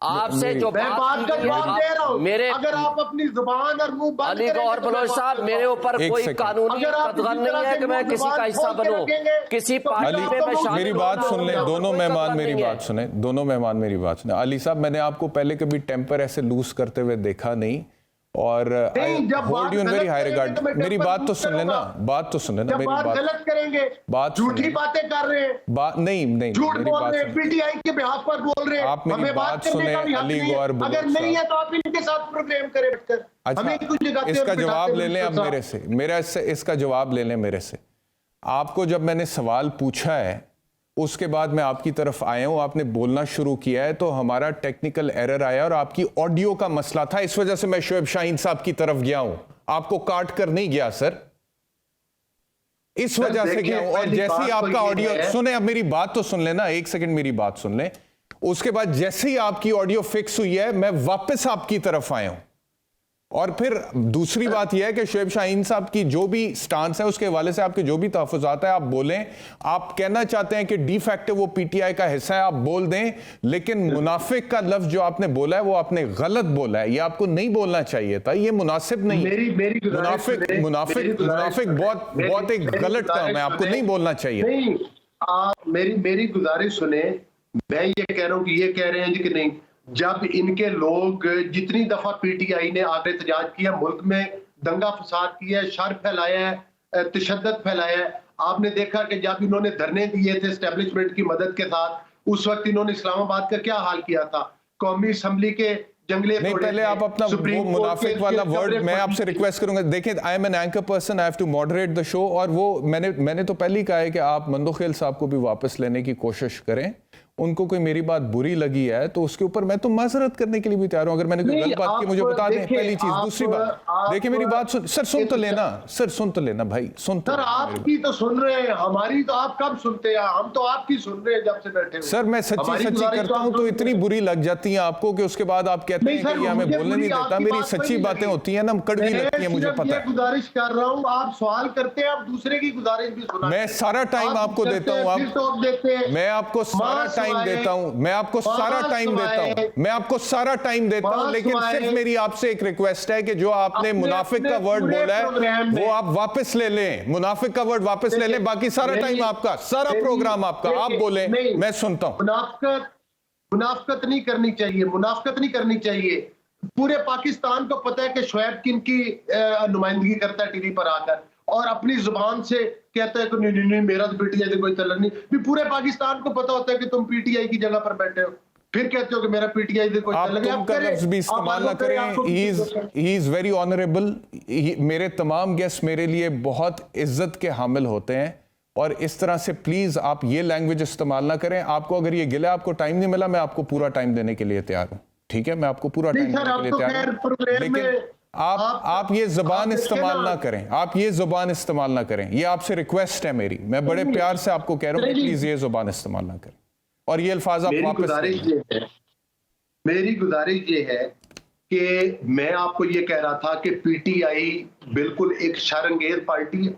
آپ سے جو میں بات کا جواب دے رہا ہوں. میرے اگر آپ اپنی زبان اور منہ بند علی کریں گور بلوچ صاحب, میرے اوپر کوئی قانونی قدغن نہیں ہے کہ میں کسی کا حصہ بنوں. کسی پارٹی میں میں شامل میری بات سن لیں, دونوں مہمان میری بات سنیں, دونوں مہمان میری بات سنیں. علی صاحب میں نے آپ کو پہلے کبھی ٹیمپر ایسے لوز کرتے ہوئے دیکھا نہیں, اور hold you in very high regard. میری بات تو سن لینا, بات تو سن لینا. میری بات غلط کریں گے, بات جھوٹی باتیں کر رہے ہیں, بات نہیں نہیں جھوٹ میری بول بات رہے ہیں, پی ٹی آئی کے بہاف پر بول رہے ہیں. آپ میری بات سنیں علی گور بلوچ اگر نہیں ہے تو آپ ان کے ساتھ پروگرام کریں بیٹھ کر. اچھا اس کا جواب لے لیں اب میرے سے, میرا اس کا جواب لے لیں میرے سے. آپ کو جب میں نے سوال پوچھا ہے اس کے بعد میں آپ کی طرف آیا ہوں, آپ نے بولنا شروع کیا ہے, تو ہمارا ٹیکنیکل ایرر آیا اور آپ کی آڈیو کا مسئلہ تھا, اس وجہ سے میں شعیب شاہین صاحب کی طرف گیا ہوں. آپ کو کاٹ کر نہیں گیا سر, اس وجہ سے گیا ہوں. اور جیسے ہی آپ کا آڈیو سنیں, اب میری بات تو سن لینا, ایک سیکنڈ میری بات سن لیں. اس کے بعد جیسے ہی آپ کی آڈیو فکس ہوئی ہے میں واپس آپ کی طرف آیا ہوں. اور پھر دوسری بات یہ ہے کہ شعیب شاہین صاحب کی جو بھی سٹانس ہے اس کے حوالے سے آپ کے جو بھی تحفظات ہیں آپ بولیں. آپ کہنا چاہتے ہیں کہ ڈی فیکٹو وہ پی ٹی آئی کا حصہ ہے, آپ بول دیں, لیکن منافق کا لفظ جو آپ نے بولا ہے وہ آپ نے غلط بولا ہے, یہ آپ کو نہیں بولنا چاہیے تھا, یہ مناسب نہیں. منافق بہت ایک غلط کام ہے, آپ کو نہیں بولنا چاہیے. نہیں, آپ میری گزارش سنیں. میں یہ کہہ رہا ہوں کہ یہ کہہ رہے ہیں کہ نہیں, جب ان کے لوگ جتنی دفعہ پی ٹی آئی نے آگے احتجاج کیا, ملک میں دنگا فساد کیا ہے, شر پھیلایا ہے, تشدد پھیلایا ہے. آپ نے دیکھا کہ جب انہوں نے دھرنے دیے تھے اسٹیبلشمنٹ کی مدد کے ساتھ, اس وقت انہوں نے اسلام آباد کا کیا حال کیا تھا, قومی اسمبلی کے جنگلے نہیں. پہلے آپ اپنا وہ منافق والا ورڈ میں آپ سے ریکویسٹ کروں گا. دیکھیں I am an anchorperson, I have to moderate the show, اور وہ میں نے تو پہلے ہی کہا ہے کہ آپ مندوخیل صاحب کو بھی واپس لینے کی کوشش کریں. ان کو کوئی میری بات بری لگی ہے تو اس کے اوپر میں تو معذرت کرنے کے لیے بھی تیار ہوں. اگر میں نے کوئی غلط بات کی مجھے بتا دیں, پہلی چیز. دوسری بات دیکھیں میری بات سن سر, سن تو لینا سر, سن تو لینا بھائی, سن تو. سر آپ کی تو سن رہے ہیں, ہماری تو آپ کب سنتے ہیں, ہم تو آپ کی سن رہے ہیں جب سے بیٹھے ہوئے. سر میں سچی کرتا ہوں تو اتنی بری لگ جاتی ہیں آپ کو کہ اس کے بعد آپ کہتے ہیں کہ یہ ہمیں بولنے نہیں دیتا. میری سچی باتیں ہوتی ہیں نا, کڑوی لگتی ہیں, مجھے پتا ہے. میں گزارش کر رہا ہوں, آپ سوال کرتے ہیں, آپ دوسرے کی گزارش بھی سنا. میں سارا ٹائم آپ کو دیتا ہوں, میں آپ کو سارا ٹائم دیتا ہوں, میں آپ کو سارا ٹائم دیتا ہوں, لیکن صرف میری آپ سے ایک ریکویسٹ ہے کہ جو آپ نے منافق کا ورڈ بولا ہے وہ آپ واپس لے لیں. منافق کا ورڈ واپس لے لیں, باقی سارا ٹائم آپ کا, سارا پروگرام آپ کا, آپ بولیں میں سنتا ہوں. منافقت نہیں کرنی چاہیے, منافقت نہیں کرنی چاہیے. پورے پاکستان کو پتہ ہے کہ شعیب کن کی نمائندگی کرتا ہے ٹی وی پر آ کر, اور اپنی زبان سے کہتا ہے کہ نہیں میرا تو پی ٹی آئی سے کوئی تعلق نہیں. بھی پورے پاکستان کو پتا ہوتا ہے کہ تم پی ٹی آئی کی جگہ پر بیٹھے ہو, پھر کہتے ہو کہ میرا پی ٹی آئی سے کوئی تعلق نہیں. آپ کا لفظ بھی استعمال نہ کریں. ہی از ویری آنریبل. میرے تمام گیسٹ میرے لیے بہت عزت کے حامل ہوتے ہیں, اور اس طرح سے پلیز آپ یہ لینگویج استعمال نہ کریں. آپ کو اگر یہ گلہ آپ کو ٹائم نہیں ملا, میں آپ کو پورا ٹائم دینے کے لیے تیار ہوں, ٹھیک ہے, میں آپ کو پورا ٹائم دینے کے لیے تیار ہوں, لیکن آپ یہ زبان استعمال نہ کریں, آپ یہ زبان استعمال نہ کریں. یہ آپ سے ریکویسٹ ہے میری, میں بڑے پیار سے آپ کو کہہ رہا ہوں کہ پلیز یہ زبان استعمال نہ کریں, اور یہ الفاظ آپ واپس لیں. میری گزارش یہ ہے کہ میں آپ کو یہ کہہ رہا تھا کہ پی ٹی آئی بالکل ایک شرانگیز پارٹی ہے.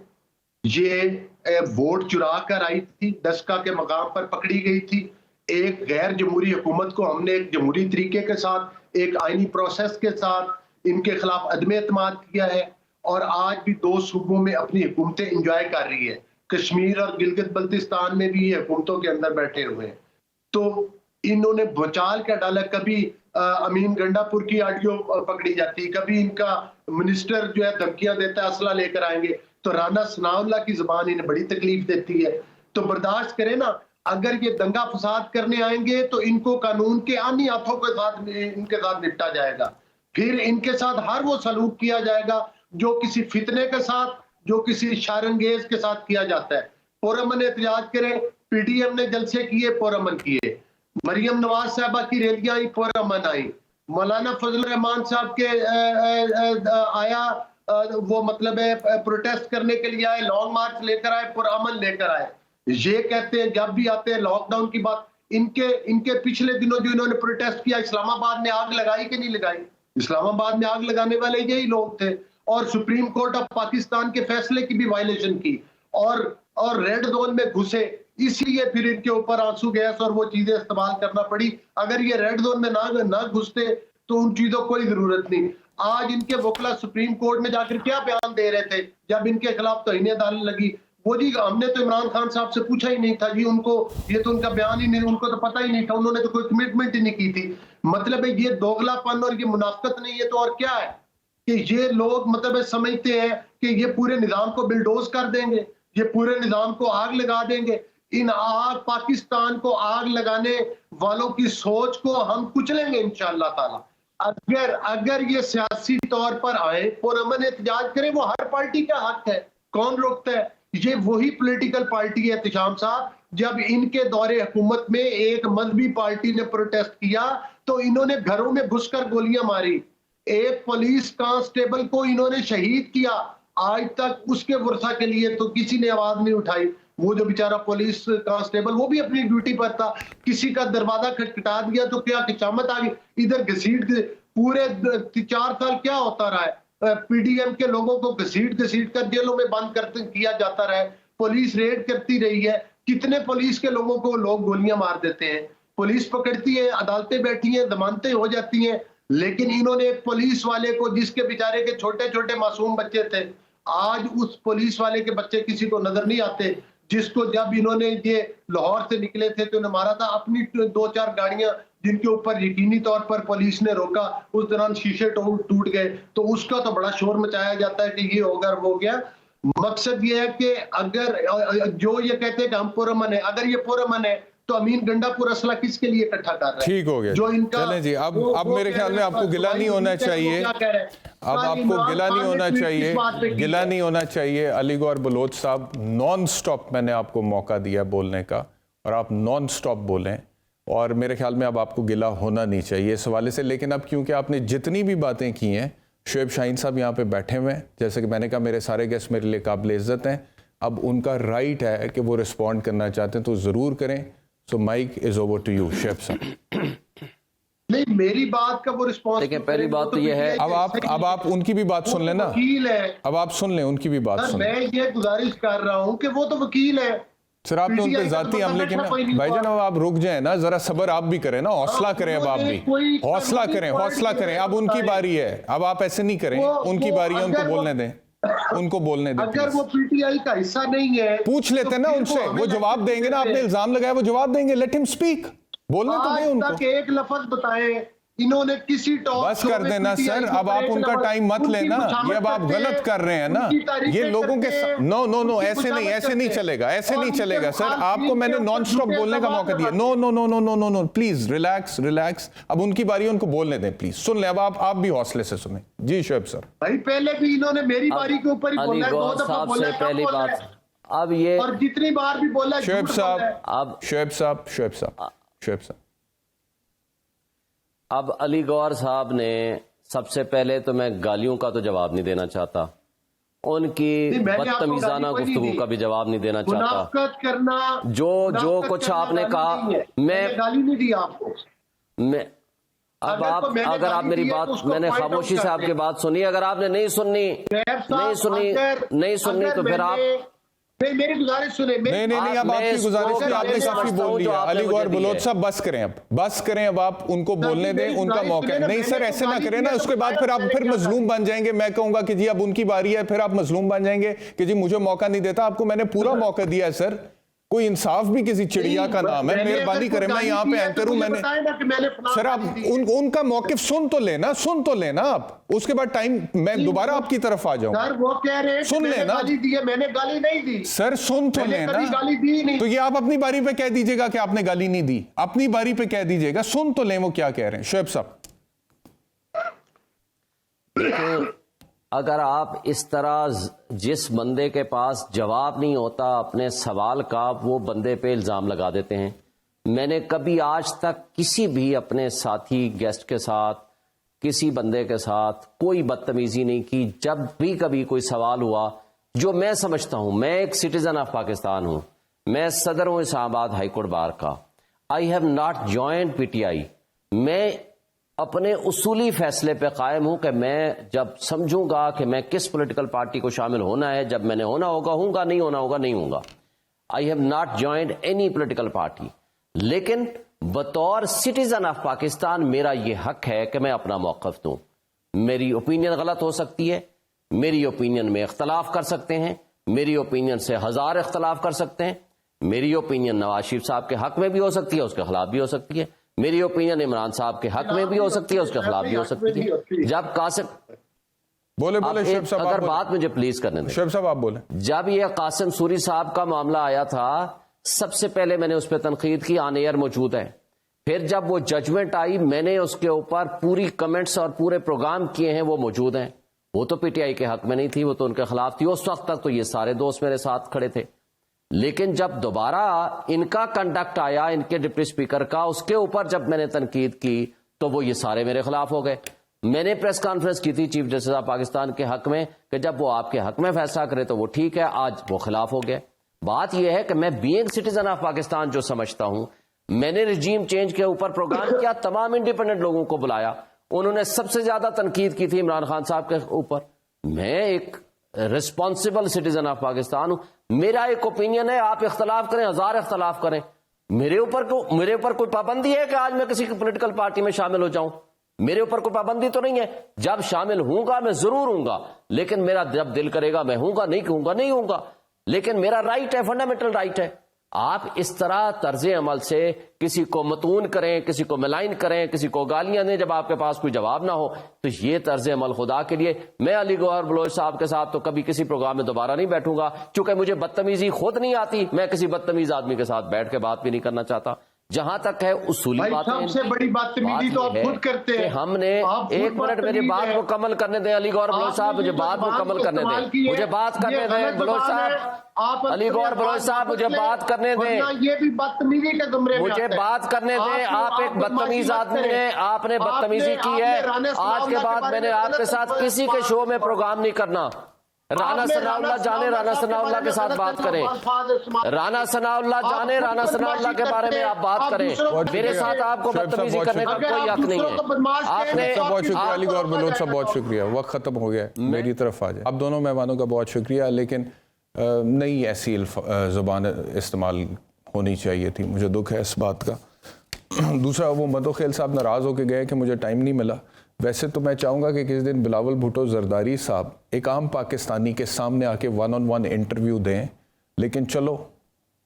یہ ووٹ چرا کر آئی تھی, دسکا کے مقام پر پکڑی گئی تھی. ایک غیر جمہوری حکومت کو ہم نے ایک جمہوری طریقے کے ساتھ, ایک آئینی پروسیس کے ساتھ ان کے خلاف عدم اعتماد کیا ہے, اور آج بھی 2 صوبوں میں اپنی حکومتیں انجوائے کر رہی ہے. کشمیر اور گلگت بلتستان میں بھی یہ حکومتوں کے اندر بیٹھے ہوئے ہیں. تو انہوں نے بھوچال کا ڈالا, کبھی امین گنڈا پور کی آڈیو پکڑی جاتی, کبھی ان کا منسٹر جو ہے دھمکیاں دیتا ہے اسلحہ لے کر آئیں گے, تو رانا ثناء اللہ کی زبان انہیں بڑی تکلیف دیتی ہے. تو برداشت کریں نا, اگر یہ دنگا فساد کرنے آئیں گے تو ان کو قانون کے آنی ہاتھوں کے ساتھ ان کے ساتھ نپٹا جائے گا. پھر ان کے ساتھ ہر وہ سلوک کیا جائے گا جو کسی فتنے کے ساتھ, جو کسی شرانگیز کے ساتھ کیا جاتا ہے. پرامن احتجاج کریں, پی ڈی ایم نے جلسے کیے, پرامن کیے. مریم نواز صاحبہ کی ریلیاں آئیں, پرامن آئیں. مولانا فضل الرحمان صاحب کے آیا وہ مطلب ہے پروٹیسٹ کرنے کے لیے آئے, لانگ مارچ لے کر آئے, پرامن لے کر آئے. یہ کہتے ہیں جب بھی آتے ہیں لاک ڈاؤن کی بات. ان کے پچھلے دنوں جو انہوں نے پروٹیسٹ کیا, اسلام آباد میں آگ لگائی کہ نہیں لگائی؟ اسلام آباد میں آگ لگانے والے یہی لوگ تھے, اور سپریم کورٹ آف پاکستان کے فیصلے کی بھی وائلیشن کی, اور ریڈ زون میں گھسے, اس لیے پھر ان کے اوپر آنسو گیس اور وہ چیزیں استعمال کرنا پڑی. اگر یہ ریڈ زون میں نہ گھستے تو ان چیزوں کوئی ضرورت نہیں. آج ان کے وکلا سپریم کورٹ میں جا کر کیا بیان دے رہے تھے جب ان کے خلاف توہین عدالت لگی؟ وہ جی ہم نے تو عمران خان صاحب سے پوچھا ہی نہیں تھا جی, ان کو یہ تو ان کا بیان ہی نہیں, ان کو تو پتہ ہی نہیں تھا, انہوں نے تو کوئی کمٹمنٹ ہی نہیں کی تھی. مطلب ہے یہ دوغلا پن اور یہ منافقت نہیں ہے تو اور کیا ہے کہ یہ لوگ مطلب سمجھتے ہیں کہ یہ پورے نظام کو بلڈوز کر دیں گے, یہ پورے نظام کو آگ لگا دیں گے. ان پاکستان کو آگ لگانے والوں کی سوچ کو ہم کچلیں گے انشاءاللہ تعالی. اگر یہ سیاسی طور پر آئے, پرامن احتجاج کریں, وہ ہر پارٹی کا حق ہے, کون روکتا ہے؟ یہ وہی پولیٹیکل پارٹی ہے احتشام صاحب, جب ان کے دور حکومت میں ایک مذہبی پارٹی نے پروٹیسٹ کیا تو انہوں نے گھروں میں گھس کر گولیاں ماری, ایک پولیس کانسٹیبل کو انہوں نے شہید کیا. آج تک اس کے ورثہ کے لیے تو کسی نے آواز نہیں اٹھائی. وہ جو بیچارہ پولیس کانسٹیبل وہ بھی اپنی ڈیوٹی پر تھا, کسی کا دروازہ کھٹکھٹا دیا تو کیا قیامت آ گئی؟ ادھر گھسیٹ پورے 4 سال کیا ہوتا رہا ہے, پی ڈی ایم کے لوگوں کو گھسیٹ کر جیلوں میں بند کیا جاتا رہا ہے, پولیس ریڈ کرتی رہی ہے. کتنے پولیس کے لوگوں کو لوگ گولیاں مار دیتے ہیں, پولیس پکڑتی ہے, عدالتیں بیٹھی ہیں, ضمانتیں ہو جاتی ہیں. لیکن انہوں نے ایک پولیس والے کو, جس کے بیچارے کے چھوٹے چھوٹے معصوم بچے تھے, آج اس پولیس والے کے بچے کسی کو نظر نہیں آتے, جس کو جب انہوں نے یہ لاہور سے نکلے تھے تو انہیں مارا تھا. اپنی 2-4 گاڑیاں جن کے اوپر یقینی طور پر پولیس نے روکا, اس دوران شیشے ٹوٹ گئے, تو اس کا تو بڑا شور مچایا جاتا ہے کہ یہ ہوگا وہ ہو گیا. مقصد یہ ہے کہ اگر جو یہ کہتے ہیں کہ ہم پرامن ہیں, اگر یہ پرامن ہے تو امین گنڈا پور اسلحہ کس کے لیے اکٹھا کر رہا ہے؟ ٹھیک ہو گیا, چلیں جی. اب میرے خیال میں آپ کو گلہ نہیں ہونا چاہیے, اب آپ کو گلہ نہیں ہونا چاہیے, گلہ نہیں ہونا چاہیے. علی گور بلوچ صاحب, نان سٹاپ میں نے آپ کو موقع دیا بولنے کا, اور آپ نان سٹاپ بولیں, اور میرے خیال میں اب آپ کو گلہ ہونا نہیں چاہیے اس حوالے سے. لیکن اب کیونکہ آپ نے جتنی بھی باتیں کی ہیں, شعیب شاہین صاحب یہاں پہ بیٹھے ہوئے ہیں, جیسے کہ میں نے کہا میرے سارے گیسٹ میرے لیے قابل عزت ہیں, اب ان کا رائٹ ہے کہ وہ رسپونڈ کرنا چاہتے ہیں تو ضرور کریں. So mike is over to you Shoaib صاحب. نہیں, میری بات کا وہ رسپانس دیکھیں, پہلی بات تو یہ ہے, اب آپ ان کی بھی بات سن لیں نا, وکیل ہے, اب آپ سن لیں ان کی بھی بات سن لیں. میں یہ گزارش کر رہا ہوں کہ وہ تو وکیل ہے سر, آپ نے ان پہ ذاتی حملے کی نا بھائی جان, اب آپ رک جائیں نا, ذرا صبر آپ بھی کریں نا, حوصلہ کریں, اب آپ بھی حوصلہ کریں. اب ان کی باری ہے, اب آپ ایسے نہیں کریں, ان کی باری ہے, ان کو بولنے دیں, ان کو بولنے دیں. اگر وہ پی ٹی آئی کا حصہ نہیں ہے, پوچھ لیتے ہیں نا ان سے, وہ جواب دیں گے نا, آپ نے الزام لگایا وہ جواب دیں گے. لیٹ ہم سپیک, بولنے تو دیں ان کو. آج تک ایک لفظ بتائیں انہوں نے کسی ٹاک بس کر دینا سر, اب آپ ان کا ٹائم مت لینا, یہ اب آپ غلط کر رہے ہیں نا, یہ لوگوں کے نو ایسے نہیں چلے گا, ایسے نہیں چلے گا سر. آپ کو میں نے نان سٹاپ بولنے کا موقع دیا. نو پلیز ریلیکس. اب ان کی باری ہے, ان کو بولنے دیں پلیز, سن لیں. اب آپ بھی حوصلے سے سنیں. جی شعیب سر. بھائی پہلے بھی انہوں نے میری باری کے اوپر ہی بولا ہے, 2 دفعہ بولا ہے, پہلی بات اب یہ, اور جتنی بار بھی بولا ہے شعیب صاحب. اب علی گور صاحب نے سب سے پہلے تو میں گالیوں کا تو جواب نہیں دینا چاہتا, ان کی بدتمیزانہ گفتگو کا بھی جواب نہیں دینا چاہتا. منافقت کرنا, جو کچھ آپ نے کہا, میں گالی نہیں دی آپ کو. اب آپ اگر آپ میری بات, میں نے خاموشی سے آپ کی بات سنی, اگر آپ نے نہیں سننی تو پھر آپ میری گزارش سنیں. نہیں, اب آپ کی گزارش ہے, آپ نے کافی بول لیا. علی گور بلوچ صاحب بس کریں, اب آپ ان کو بولنے دیں, ان کا موقع ہے. نہیں سر, ایسے نہ کریں نا, اس کے بعد پھر آپ مظلوم بن جائیں گے. میں کہوں گا کہ جی اب ان کی باری ہے, پھر آپ مظلوم بن جائیں گے کہ جی مجھے موقع نہیں دیتا. آپ کو میں نے پورا موقع دیا ہے سر, کوئی انصاف بھی کسی چڑیا کا نام ہے. مہربانی کریں, میں یہاں پہ اینکر ہوں, میں نے سر آپ ان کا موقف سن تو لینا آپ, اس کے بعد ٹائم میں دوبارہ آپ کی طرف آ جاؤں. سن لینا, میں نے گالی نہیں دی سر, سن تو لینا. تو یہ آپ اپنی باری پہ کہہ دیجئے گا کہ آپ نے گالی نہیں دی, اپنی باری پہ کہہ دیجئے گا, سن تو لیں وہ کیا کہہ رہے ہیں. شعیب صاحب, اگر آپ اس طرح جس بندے کے پاس جواب نہیں ہوتا اپنے سوال کا, وہ بندے پہ الزام لگا دیتے ہیں. میں نے کبھی آج تک کسی بھی اپنے ساتھی گیسٹ کے ساتھ کسی بندے کے ساتھ کوئی بدتمیزی نہیں کی. جب بھی کبھی کوئی سوال ہوا جو میں سمجھتا ہوں, میں ایک سٹیزن آف پاکستان ہوں, میں صدر ہوں اسلام آباد ہائی کورٹ بار کا, آئی have not joined P T I. میں اپنے اصولی فیصلے پہ قائم ہوں کہ میں جب سمجھوں گا کہ میں کس پولیٹیکل پارٹی کو شامل ہونا ہے, جب میں نے ہونا ہوگا ہوں گا, نہیں ہونا ہوگا نہیں ہوں گا. I have not joined any political party. لیکن بطور سٹیزن آف پاکستان میرا یہ حق ہے کہ میں اپنا موقف دوں. میری اوپینین غلط ہو سکتی ہے, میری اوپینین میں اختلاف کر سکتے ہیں, میری اوپینین سے ہزار اختلاف کر سکتے ہیں, میری اوپینین نواز شریف صاحب کے حق میں بھی ہو سکتی ہے, اس کے خلاف بھی ہو سکتی ہے, میری اوپینین عمران صاحب کے حق میں بھی ہو سکتی ہے, اس کے خلاف بھی ہو سکتی ہے. جب قاسم بولے شعیب صاحب, اگر بات مجھے پلیز کرنے دیں. شعیب صاحب آپ بولیں. جب یہ قاسم سوری صاحب کا معاملہ آیا تھا, سب سے پہلے میں نے اس پہ تنقید کی, آن ایئر موجود ہے. پھر جب وہ ججمنٹ آئی میں نے اس کے اوپر پوری کمنٹس اور پورے پروگرام کیے ہیں, وہ موجود ہیں. وہ تو پی ٹی آئی کے حق میں نہیں تھی, وہ تو ان کے خلاف تھی. اس وقت تک تو یہ سارے دوست میرے ساتھ کھڑے تھے. لیکن جب دوبارہ ان کا کنڈکٹ آیا, ان کے ڈپٹی اسپیکر کا, اس کے اوپر جب میں نے تنقید کی تو وہ یہ سارے میرے خلاف ہو گئے. میں نے پریس کانفرنس کی تھی چیف جسٹس آف پاکستان کے حق میں کہ جب وہ آپ کے حق میں فیصلہ کرے تو وہ ٹھیک ہے, آج وہ خلاف ہو گئے. بات یہ ہے کہ میں بینگ سٹیزن آف پاکستان جو سمجھتا ہوں, میں نے رجیم چینج کے اوپر پروگرام کیا, تمام انڈیپینڈنٹ لوگوں کو بلایا, انہوں نے سب سے زیادہ تنقید کی تھی عمران خان صاحب کے اوپر. میں ایک ریسپانسبل سٹیزن آف پاکستان ہوں, میرا ایک اوپینین ہے, آپ اختلاف کریں, ہزار اختلاف کریں, میرے اوپر کوئی پابندی ہے کہ آج میں کسی پولیٹیکل پارٹی میں شامل ہو جاؤں؟ میرے اوپر کوئی پابندی تو نہیں ہے. جب شامل ہوں گا میں ضرور ہوں گا, لیکن میرا جب دل کرے گا میں ہوں گا, نہیں کہوں گا نہیں ہوں گا, لیکن میرا رائٹ ہے, فنڈامنٹل رائٹ ہے. آپ اس طرح طرز عمل سے کسی کو متون کریں, کسی کو ملائن کریں, کسی کو گالیاں دیں جب آپ کے پاس کوئی جواب نہ ہو, تو یہ طرز عمل خدا کے لیے. میں علی گوہر بلوچ صاحب کے ساتھ تو کبھی کسی پروگرام میں دوبارہ نہیں بیٹھوں گا, چونکہ مجھے بدتمیزی خود نہیں آتی. میں کسی بدتمیز آدمی کے ساتھ بیٹھ کے بات بھی نہیں کرنا چاہتا. جہاں تک ہے اصولی باتیں, سب سے بڑی بدتمیزی تو آپ خود کرتے ہیں. ہم نے ایک منٹ میری بات مکمل کرنے دیں علی گوہر بلوچ صاحب, مجھے بات مکمل کرنے دیں, مجھے بات کرنے دیں بلوچ صاحب, علی گوہر بلوچ صاحب مجھے بات کرنے دیں, یہ بھی بدتمیزی کے زمرے میں مجھے بات کرنے دیں. آپ ایک بدتمیز آدمی ہیں, آپ نے بدتمیزی کی ہے. آج کے بعد میں نے آپ کے ساتھ کسی کے شو میں پروگرام نہیں کرنا. رانا ثناء اللہ جانے, رانا ثناء اللہ کے ساتھ بات کریں, رانا ثناء اللہ جانے, رانا ثناء اللہ کے بارے میں آپ بات کریں. میرے ساتھ آپ کو بدتمیزی کرنے کا کوئی حق نہیں ہے. آپ نے بہت شکریہ علی گوہر بلوچ صاحب, بہت شکریہ. وقت ختم ہو گیا, میری طرف آ جائے. آپ دونوں مہمانوں کا بہت شکریہ, لیکن نہیں ایسی زبان استعمال ہونی چاہیے تھی, مجھے دکھ ہے اس بات کا. دوسرا, وہ مدوخیل صاحب ناراض ہو کے گئے کہ مجھے ٹائم نہیں ملا. ویسے تو میں چاہوں گا کہ کسی دن بلاول بھٹو زرداری صاحب ایک عام پاکستانی کے سامنے آ کے 1-on-1 انٹرویو دیں, لیکن چلو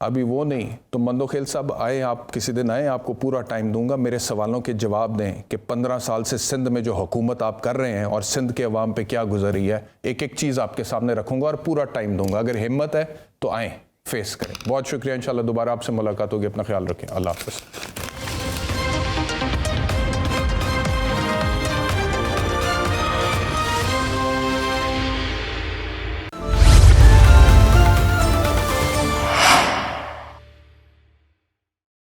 ابھی وہ نہیں. تو مندوخیل صاحب آئے, آپ کسی دن آئیں, آپ کو پورا ٹائم دوں گا, میرے سوالوں کے جواب دیں کہ 15 سال سے سندھ میں جو حکومت آپ کر رہے ہیں اور سندھ کے عوام پہ کیا گزری ہے, ایک ایک چیز آپ کے سامنے رکھوں گا اور پورا ٹائم دوں گا. اگر ہمت ہے تو آئیں, فیس کریں. بہت شکریہ, انشاءاللہ دوبارہ آپ سے ملاقات ہوگی. اپنا خیال رکھیں, اللہ حافظ.